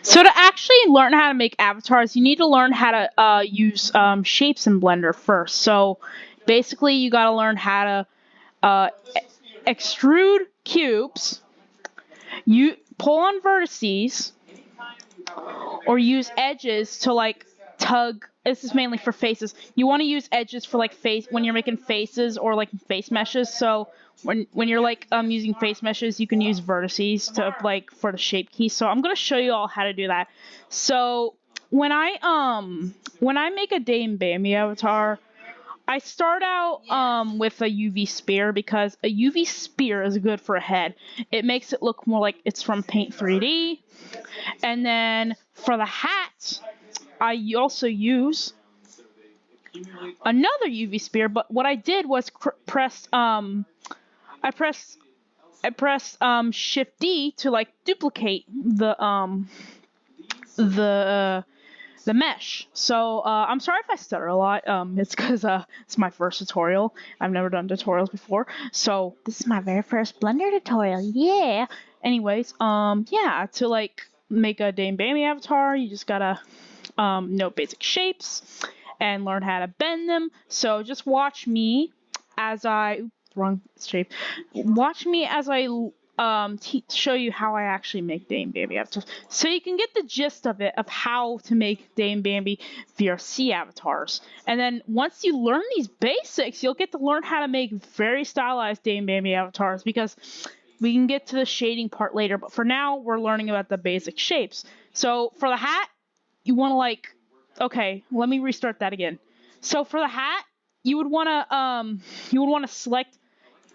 So to actually learn how to make avatars, you need to learn how to use shapes in Blender first. So basically, you got to learn how to extrude cubes, you pull on vertices, or use edges to like tug. This is mainly for faces. You want to use edges for like face when you're making faces or like face meshes. So when you're like using face meshes, you can use vertices to like for the shape key. So I'm gonna show you all how to do that. So when I make a Dame Bambi avatar, I start out with a UV spear because a UV spear is good for a head. It makes it look more like it's from Paint 3D. And then for the hat, I also use another UV spear, but what I did was I pressed Shift D to like duplicate the mesh. So I'm sorry if I stutter a lot. It's because it's my first tutorial. I've never done tutorials before, so this is my very first Blender tutorial. Yeah. Anyways, yeah, to like make a Dame Bambi avatar, you just gotta know basic shapes and learn how to bend them. So just watch me as wrong shape. Watch me as I show you how I actually make Dame Bambi avatars, so you can get the gist of it, of how to make Dame Bambi VRC avatars. And then once you learn these basics, you'll get to learn how to make very stylized Dame Bambi avatars, because we can get to the shading part later. But for now, we're learning about the basic shapes. So for the hat, you want to like, okay, let me restart that again. So for the hat, you would want to select,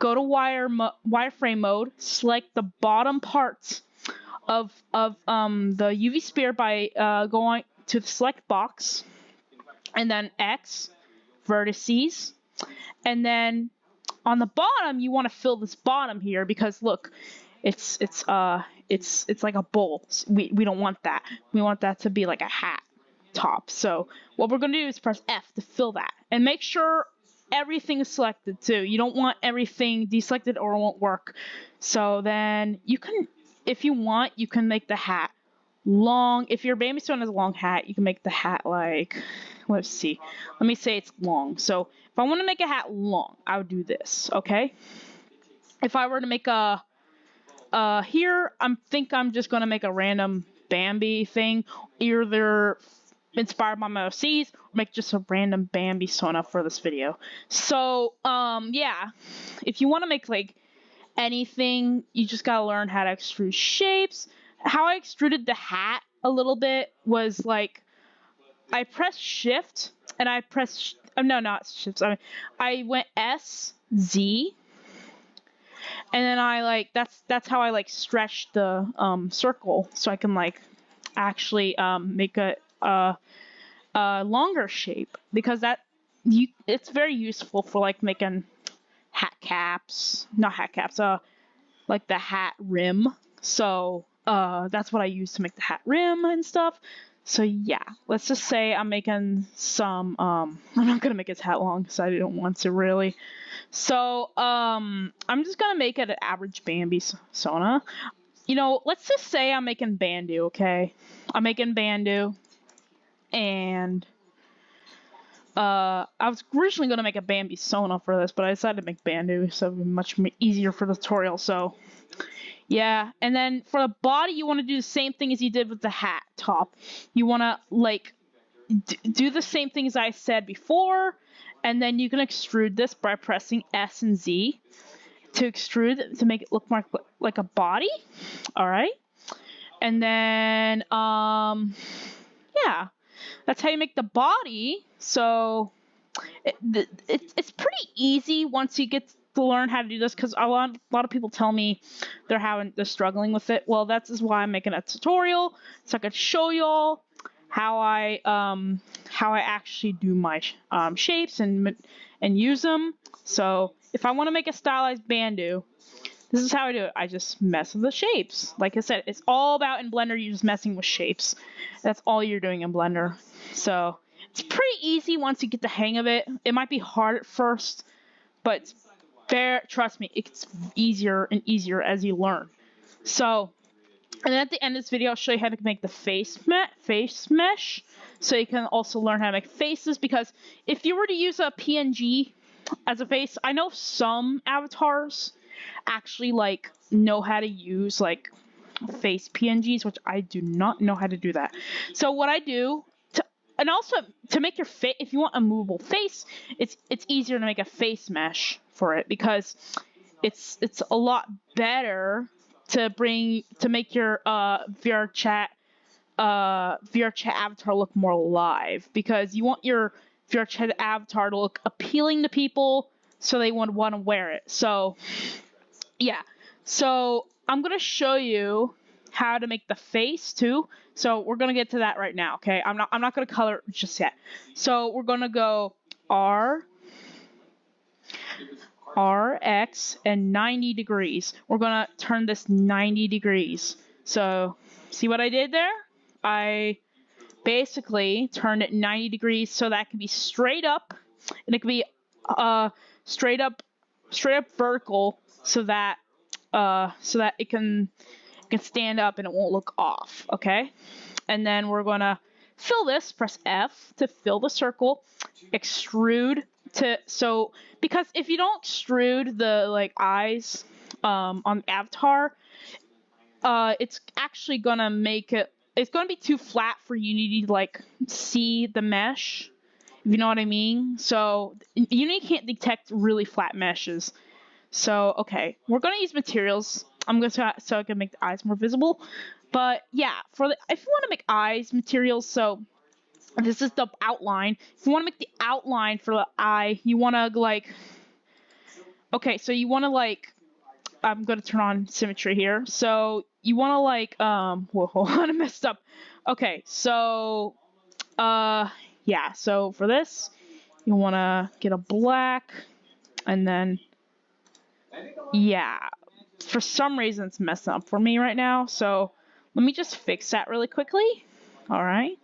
go to wireframe mode, select the bottom parts of the UV sphere by going to the select box, and then X, vertices, and then on the bottom you want to fill this bottom here, because look, it's like a bowl. We don't want that. We want that to be like a hat top. So what we're gonna do is press F to fill that, and make sure everything is selected too. You don't want everything deselected or it won't work. So then you can, if you want, you can make the hat long. If your Bambi Stone has a long hat, you can make the hat like, let's see, let me say it's long. So if I want to make a hat long, I would do this, okay? If I were to make a here, I'm just gonna make a random Bambi thing, either inspired by my OCs, or make just a random Bambi Sona for this video. So yeah, if you want to make like anything, you just gotta learn how to extrude shapes. How I extruded the hat a little bit was like, I pressed Shift and I pressed no, not Shift, sorry, I went S Z, and then I like, that's how I like stretched the circle, so I can like actually make a longer shape, because it's very useful for like making hat caps, not hat caps, like the hat rim. So that's what I use to make the hat rim and stuff. So yeah, let's just say I'm making some, I'm not gonna make his hat long because I don't want to really. So I'm just gonna make it an average Bambi Sona. You know, let's just say I'm making Bandu, okay? I'm making Bandu, and I was originally going to make a Bambi Sona for this, but I decided to make Bandu, so it would be much easier for the tutorial. So yeah, and then for the body, you want to do the same thing as you did with the hat top. You want to like do the same thing as I said before, and then you can extrude this by pressing S and Z to extrude, to make it look more like a body. All right, and then yeah, that's how you make the body. So it's pretty easy once you get to learn how to do this, because a lot of people tell me they're struggling with it. Well, that's why I'm making a tutorial, so I could show y'all how I actually do my shapes and use them. So if I want to make a stylized Bandu, this is how I do it. I just mess with the shapes. Like I said, it's all about, in Blender, you're just messing with shapes. That's all you're doing in Blender. So it's pretty easy once you get the hang of it. It might be hard at first, but trust me, it's easier and easier as you learn. So And then at the end of this video, I'll show you how to make the face mesh, so you can also learn how to make faces, because if you were to use a PNG as a face, I know some avatars actually like know how to use like face PNGs, which I do not know how to do that. So what I do, and also to make your face, if you want a movable face, it's easier to make a face mesh for it, because it's a lot better to make your VR chat avatar look more alive, because you want your VR chat avatar to look appealing to people, so they would want to wear it. So yeah, so I'm gonna show you how to make the face too. So we're gonna get to that right now. Okay, I'm not gonna color it just yet. So we're gonna go RX and 90 degrees. We're gonna turn this 90 degrees. So see what I did there? I basically turned it 90 degrees so that it can be straight up, and it can be straight up vertical, so that it can stand up and it won't look off. Okay, and then we're gonna fill this. Press F to fill the circle. Extrude because if you don't extrude the like eyes on the avatar, it's actually gonna make it. It's gonna be too flat for Unity to like see the mesh. If you know what I mean. So Unity can't detect really flat meshes. So okay, we're gonna use materials. I'm gonna so I can make the eyes more visible. But yeah, if you want to make eyes materials, so this is the outline. If you want to make the outline for the eye, you want to like. Okay, so you want to like. I'm gonna turn on symmetry here. So you want to like. Whoa, hold on, I messed up. Okay, so. Yeah. So for this, you want to get a black, and then. Yeah. For some reason, it's messing up for me right now. So let me just fix that really quickly. All right.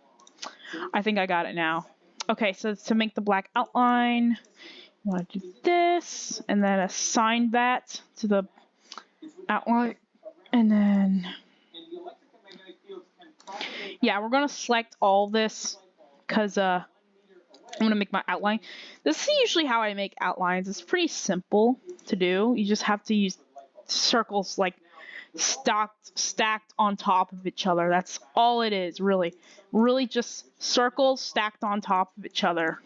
I think I got it now. Okay, so to make the black outline, you want to do this, and then assign that to the outline, and then, yeah, we're going to select all this, because I'm going to make my outline. This is usually how I make outlines. It's pretty simple to do. You just have to use circles like stacked on top of each other. That's all it is, really just circles stacked on top of each other.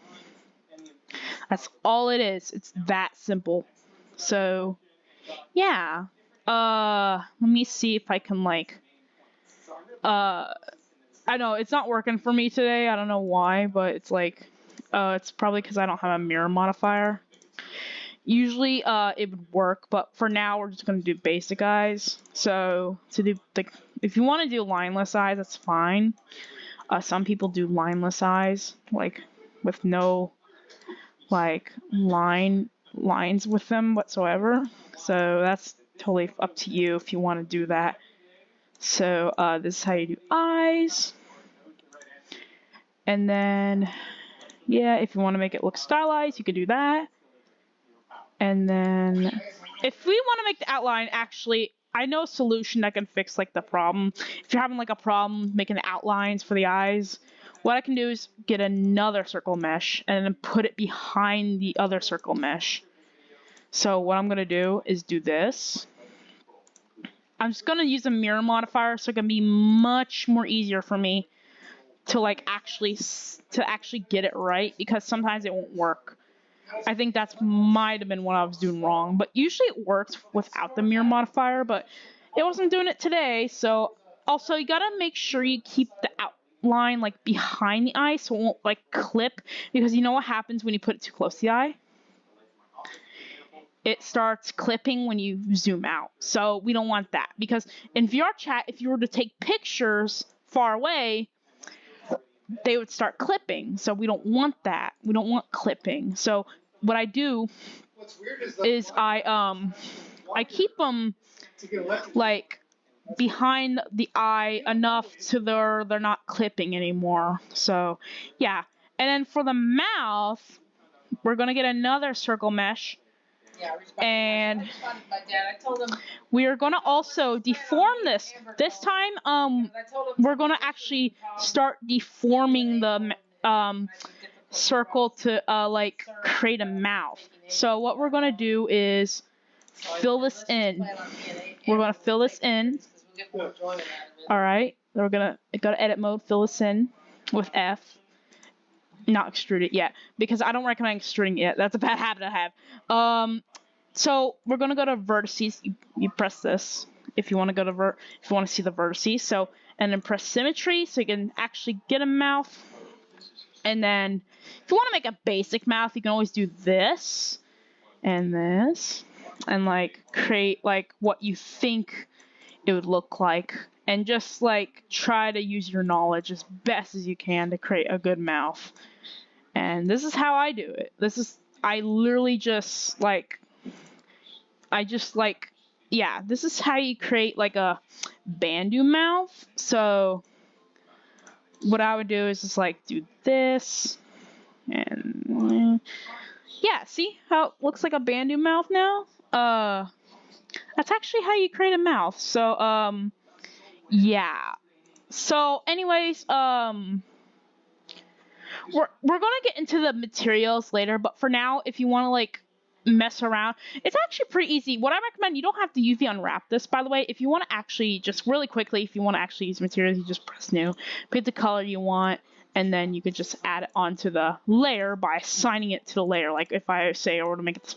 That's all it is. It's that simple. So yeah, let me see if I can like I know it's not working for me today. I don't know why, but it's like it's probably because I don't have a mirror modifier. Usually it would work, but for now we're just going to do basic eyes. So to do if you want to do lineless eyes, that's fine. Some people do lineless eyes, like with no like lines with them whatsoever. So that's totally up to you if you want to do that. So this is how you do eyes. And then yeah, if you want to make it look stylized, you could do that. And then if we want to make the outline, actually, I know a solution that can fix like the problem. If you're having like a problem making the outlines for the eyes, what I can do is get another circle mesh and then put it behind the other circle mesh. So what I'm going to do is do this. I'm just going to use a mirror modifier so it can be much more easier for me to like actually get it right, because sometimes it won't work. I think that's might have been what I was doing wrong, but usually it works without the mirror modifier, but it wasn't doing it today. So also you gotta make sure you keep the outline like behind the eye so it won't like clip, because you know what happens when you put it too close to the eye? It starts clipping when you zoom out. So we don't want that, because in VR chat, if you were to take pictures far away, they would start clipping. So we don't want that. We don't want clipping. So what I do is I keep them like behind the eye enough to they're not clipping anymore. So yeah. And then for the mouth, we're gonna get another circle mesh, And we are going to also deform this. This time, we're going to actually start deforming the circle to like create a mouth. So what we're going to do is fill this in. We're going to fill this in. All right. We're going to go to edit mode, fill this in with F. Not extrude it yet, because I don't recommend extruding it. That's a bad habit I have. So we're gonna go to vertices. You press this if you want to go to if you want to see the vertices. So, and then press symmetry so you can actually get a mouth. And then if you want to make a basic mouth, you can always do this and this, and like create like what you think it would look like, and just like try to use your knowledge as best as you can to create a good mouth. And this is how I do it. I literally just like, yeah, this is how you create like a Bandu mouth. So what I would do is just like do this, and yeah, see how it looks like a Bandu mouth now? That's actually how you create a mouth. So, yeah. So anyways, we're gonna get into the materials later, but for now, if you want to like mess around, it's actually pretty easy. What I recommend, you don't have to UV unwrap this, by the way. If you want to actually just really quickly, if you want to actually use materials, you just press new, pick the color you want, and then you could just add it onto the layer by assigning it to the layer. Like if I say I were to make it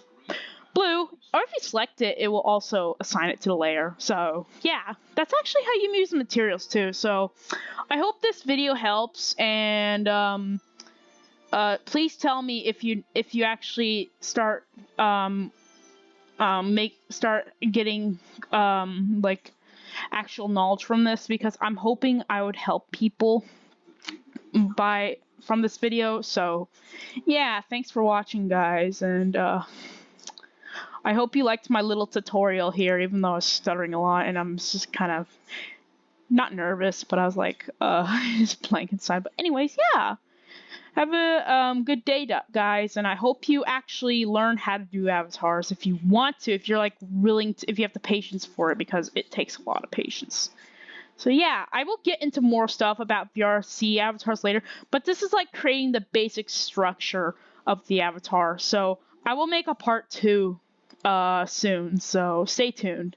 blue, or if you select it, it will also assign it to the layer. So yeah, that's actually how you use the materials too. So I hope this video helps, and please tell me if you actually start getting like actual knowledge from this, because I'm hoping I would help people from this video. So yeah, thanks for watching, guys, and I hope you liked my little tutorial here, even though I was stuttering a lot and I'm just kind of not nervous, but I was like just blank inside. But anyways, yeah. Have a good day, guys, and I hope you actually learn how to do avatars if you want to, if you're like willing to, if you have the patience for it, because it takes a lot of patience. So yeah, I will get into more stuff about VRC avatars later, but this is like creating the basic structure of the avatar. So I will make a part 2 soon, so stay tuned.